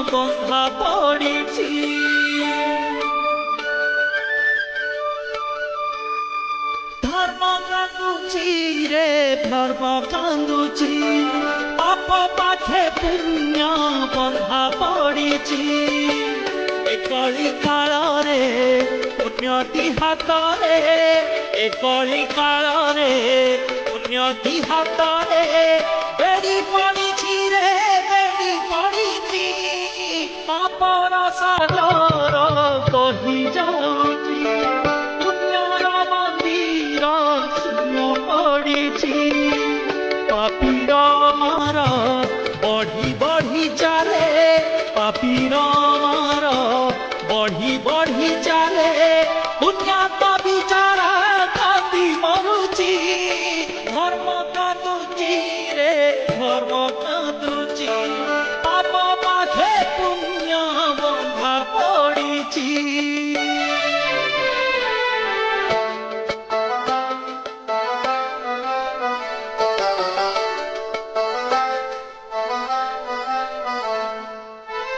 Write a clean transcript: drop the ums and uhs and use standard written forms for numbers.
ବନ୍ଧା ପଡ଼ିଛି ଧର୍ମ କାନ୍ଦୁଛି ରେ ଧର୍ମ କାନ୍ଦୁଛି ପାପ ପାଖେ ପୁଣ୍ୟ ବନ୍ଧା ପଡ଼ିଛି ଏ କଳି କାଳରେ ପୁଣ୍ୟଟି ହାତରେ ଏ କଳି କାଳରେ ପୁଣ୍ୟଟି ହାତରେ ବେଡ଼ି ପଡ଼ିଛି ରେ ବେଡ଼ି ପଡ଼ିଛି ପାପର ସାଗର କହି ଯାଉଛି ପୁଣ୍ୟର ମନ୍ଦିର ଶୂନ୍ୟ ପଡ଼ିଛି ପାପୀର ମାର ବଢ଼ି ବଢ଼ି ଚାଲେ ପାପୀର ମାର ବଢ଼ି ବଢ଼ି ଚାଲେ